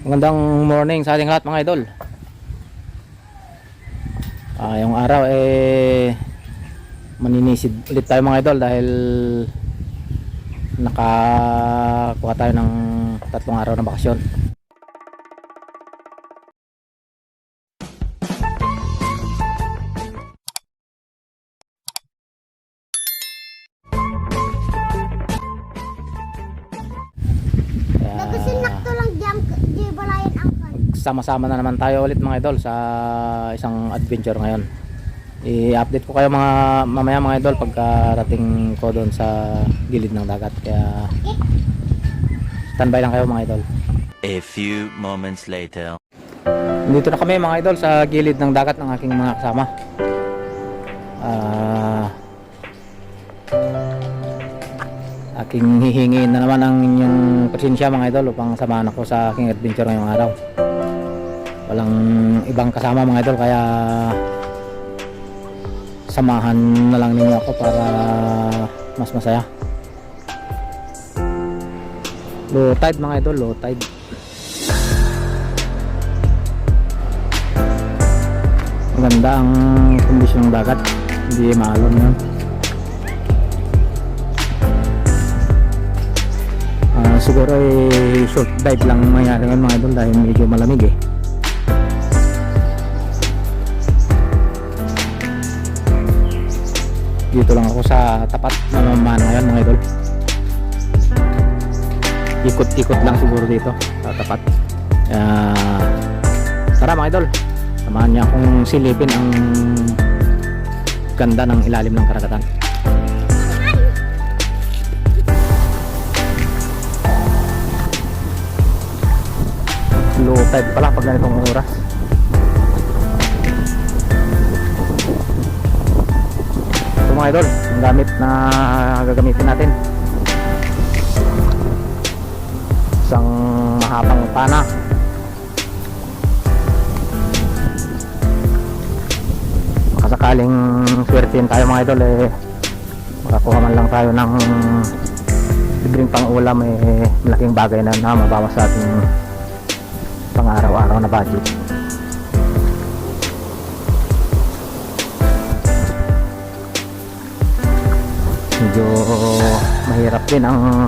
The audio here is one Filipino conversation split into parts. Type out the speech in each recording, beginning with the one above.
Magandang morning sa ating lahat mga idol. Yung araw maninisid ulit tayo mga idol dahil nakakuha tayo ng 3 araw na bakasyon. Sama-sama na naman tayo ulit mga idol sa isang adventure ngayon. I-update ko kayo mamaya mga idol pagkarating ko doon sa gilid ng dagat. Kaya standby lang kayo mga idol. A few moments later. Dito na kami mga idol sa gilid ng dagat ng aking mga kasama. Aking hihingin na naman ang inyong presensya mga idol upang samahan ako sa aking adventure ngayong araw. Walang ibang kasama mga idol, kaya samahan na lang ninyo ako para mas masaya. Low tide mga idol, low tide. Maganda ang kondisyon ng dagat, hindi maalon yun. Siguro short dive lang mangyari ngayon mga idol dahil medyo malamig eh. Dito lang ako sa tapat ng mamana ngayon mga idol. Ikot-ikot lang siguro dito sa tapat. Tara mga idol, samahan niya akong silipin ang ganda ng ilalim ng karagatan. Low tide pala pag ganitong oras. Ito mga idol, ang gamit na gagamitin natin, isang mahabang pana, makasakaling swertin tayo mga idol makakuha man lang tayo ng libreng pang ulam malaking bagay na mabawas sa ating pang araw-araw na budget. Medyo mahirap din ang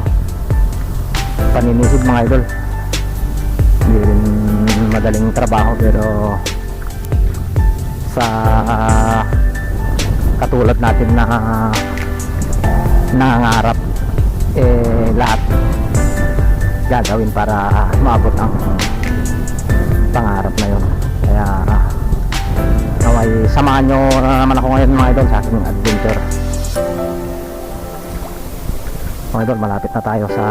paninisid mga idol, hindi rin madaling trabaho, pero sa katulad natin na nangangarap lahat gagawin para maabot ang pangarap na yun. Kaya naway samahan nyo na naman ako ngayon mga idol sa aking adventure. Mga idol, malapit na tayo sa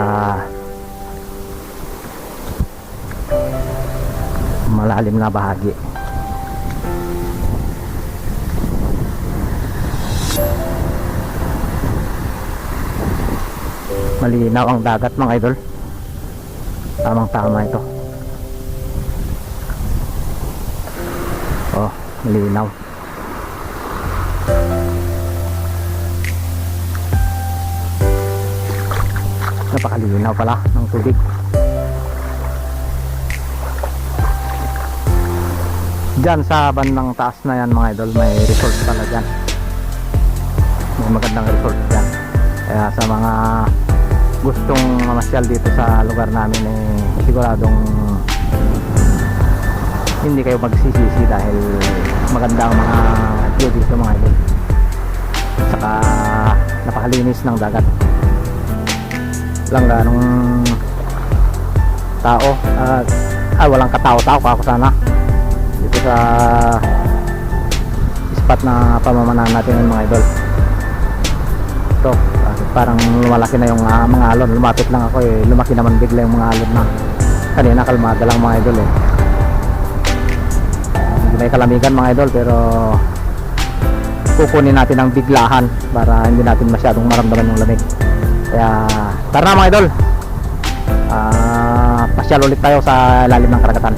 malalim na bahagi. Malinaw ang dagat mga idol, tamang tama ito. Oh, malinaw. Napakalinaw pala ng tubig. Diyan sa bandang taas na yan mga idol, may resort pala dyan. May magandang resort dyan. Kaya sa mga gustong mamasyal dito sa lugar namin siguradong hindi kayo magsisisi dahil maganda ang mga view dito mga idol. Saka napakalinis ng dagat. Lang ganong tao walang katao-tao ako sana dito sa spot na pamamanahan natin ng mga idol. Ito parang lumalaki na yung mga alon. Lumapit lang ako lumaki naman bigla yung mga alon na kanina kalmada lang mga idol may kalamigan mga idol, pero kukunin natin ang biglahan para hindi natin masyadong maramdaman yung lamig. Kaya tara na mga idol, pasyal ulit tayo sa ilalim ng karagatan.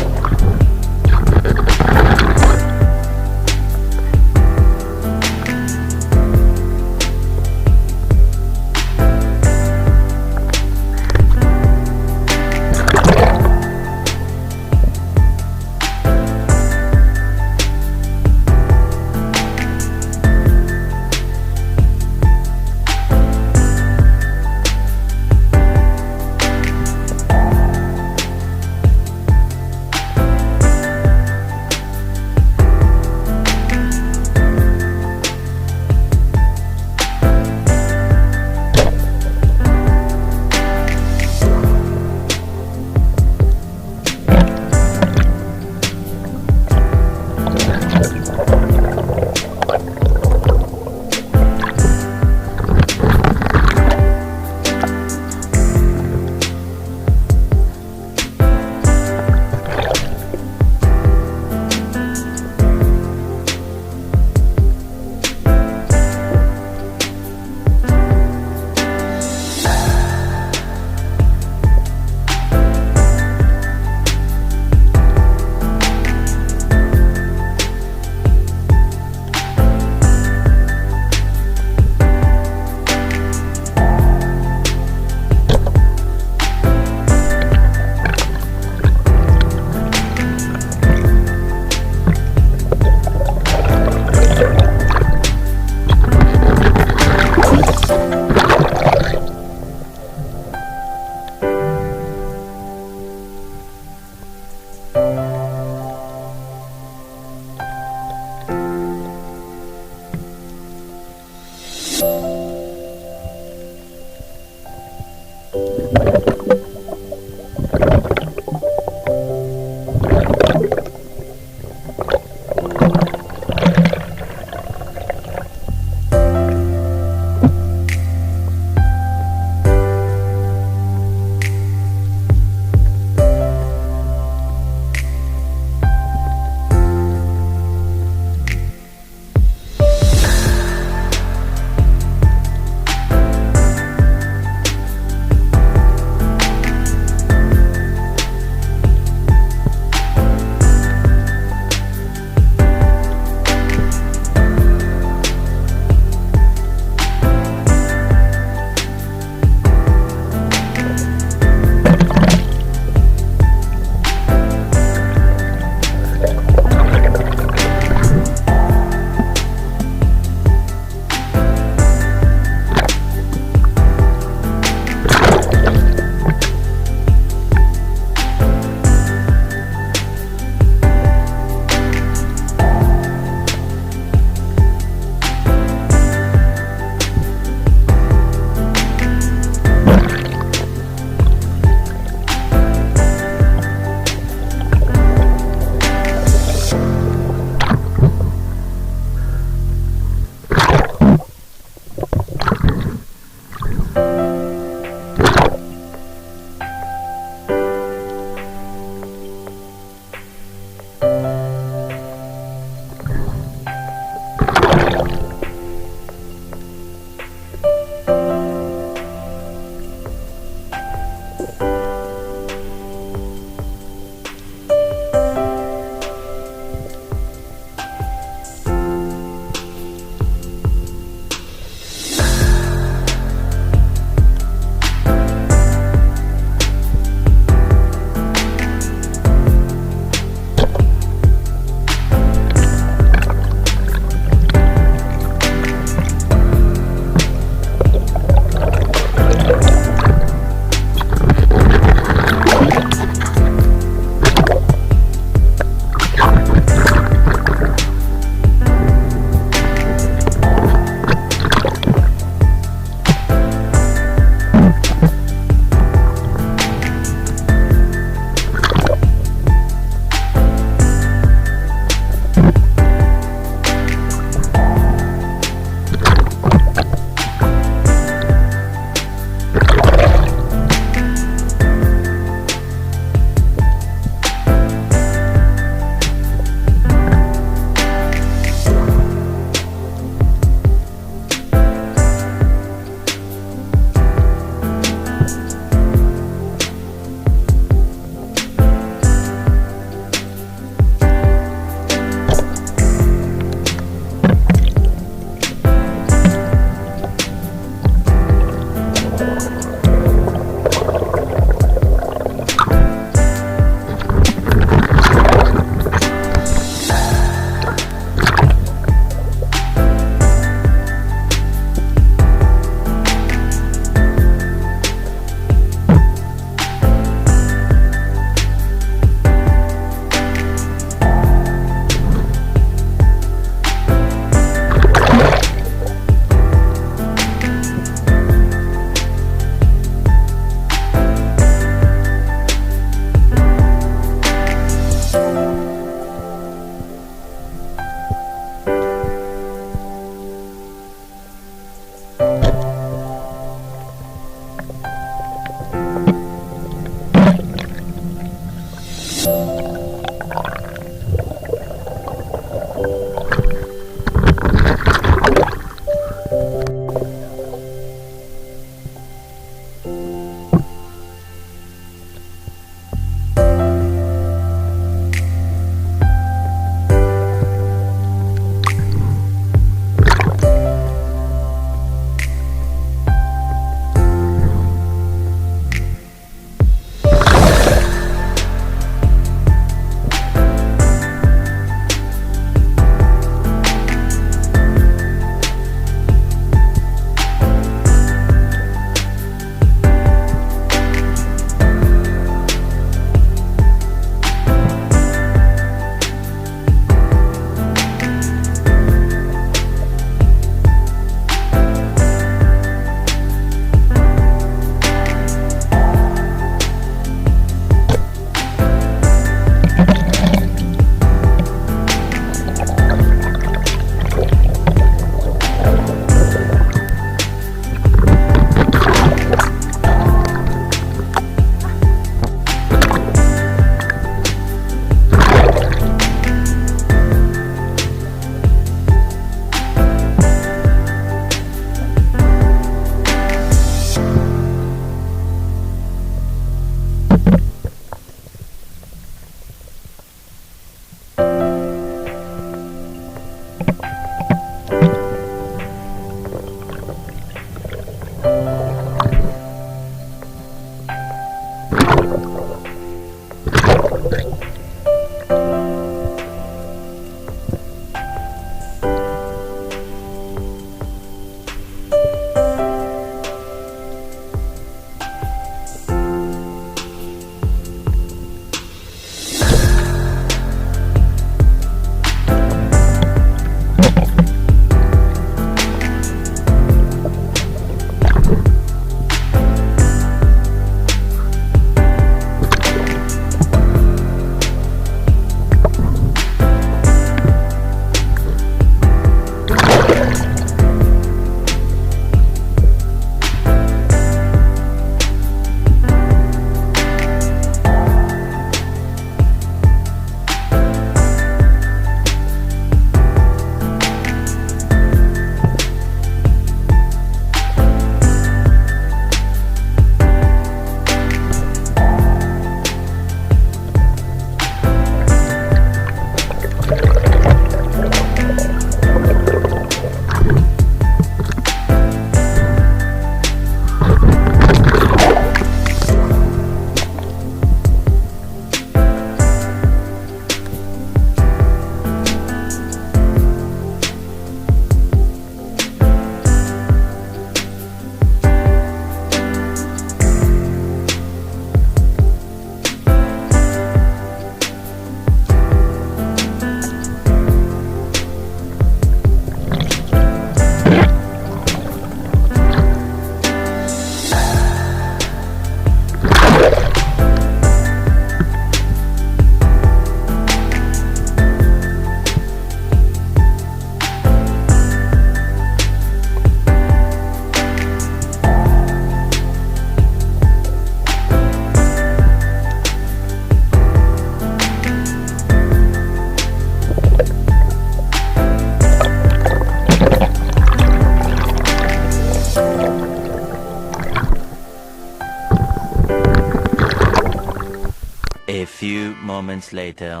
A few moments later.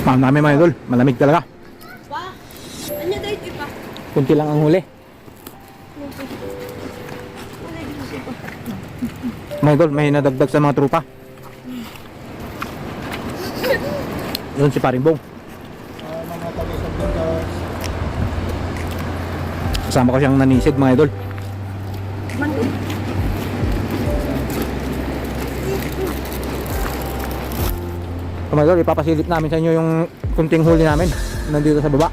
Mahal namin mga idol, malamig talaga. Pa, ano daw ito pa? Kunti lang ang huli. Mga idol, may nadagdag sa mga trupa. Yun si Paring Bong. Mga taga-Santos. Kasama ko siyang nanisid mga idol. So, mga idol, ipapasilip namin sa inyo yung kunting huli namin nandito sa baba.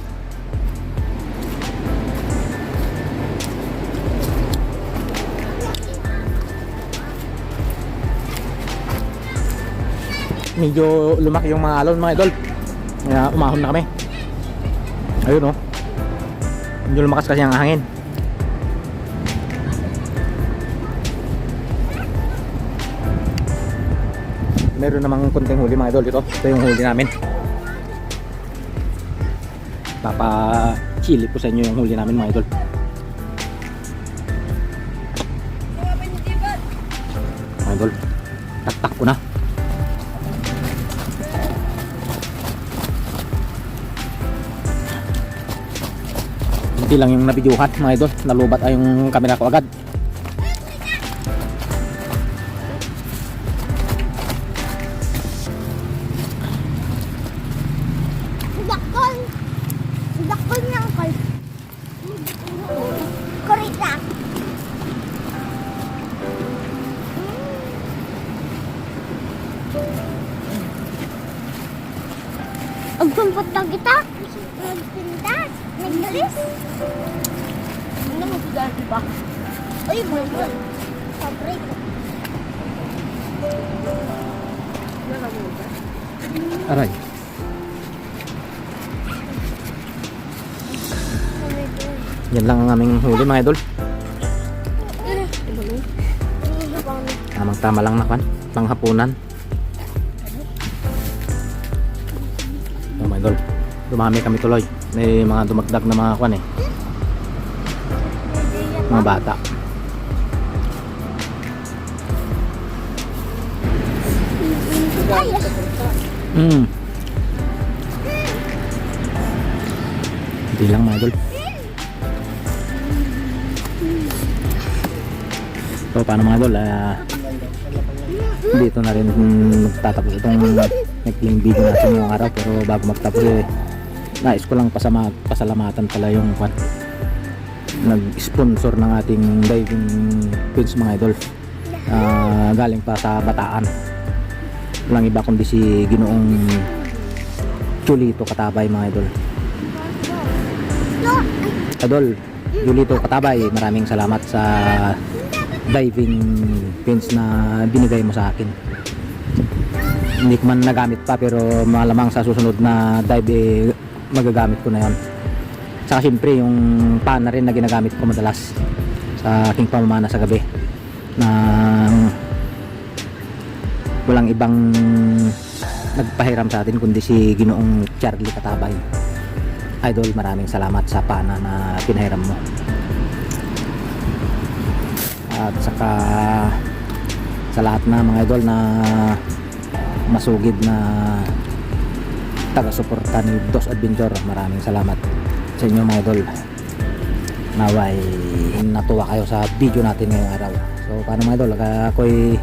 Medyo lumaki yung mga alon mga idol, kaya umahon na kami. Ayun oh, medyo lumakas kasi ang hangin. Meron namang kunting huli mga idol dito. Ito yung huli namin. Papa-chili po sa inyo yung huli namin mga idol. Mga idol, taktak ko na. Hindi lang yung nabidyuhan mga idol, nalubat ay yung camera ko agad. Dakon! Dakon ng kol. Korita. Ang sumpot na kita. Nagpinda. Nagdalis. Ano mo sudan, diba? Ay, buwan. Pabrika. Aray. Yan lang ang aming huli mga idol. Tamang tama lang na kan, panghapunan. Oh my idol, dumami kami tuloy. May mga dumagdag na mga kwan eh, mga bata. Ay, Hindi lang mga idol. So paano mga idol, dito na rin magtatapos itong maikling video natin ngayong araw. Pero bago magtapos nais ko lang pasalamatan pala yung nag-sponsor ng ating diving pins mga idol. Galing pa sa Bataan, walang iba kundi si Ginoong Julito Katabay mga idol. Idol Julito Katabay, maraming salamat sa diving pins na binigay mo sa akin. Hindi ko man nagamit pa, pero malamang sa susunod na dive magagamit ko na yon. Saka siyempre yung pan na rin na ginagamit ko madalas sa aking pamamana sa gabi, na walang ibang nagpahiram sa atin kundi si Ginoong Charlie Katabay. Idol, maraming salamat sa pana na pinahiram mo. At saka sa lahat na mga idol na masugid na taga-suporta ni Dos Adventure, maraming salamat sa inyo mga idol. Naway natuwa kayo sa video natin ngayong araw. So paano mga idol, ako'y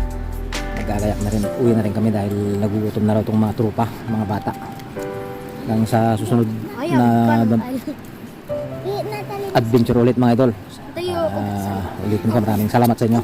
nag-aagayak na rin, uwi na rin kami dahil nagugutom na raw itong mga trupa, mga bata. Hanggang sa susunod na adventure ulit mga idol. Ulitin ko, maraming salamat sa inyo.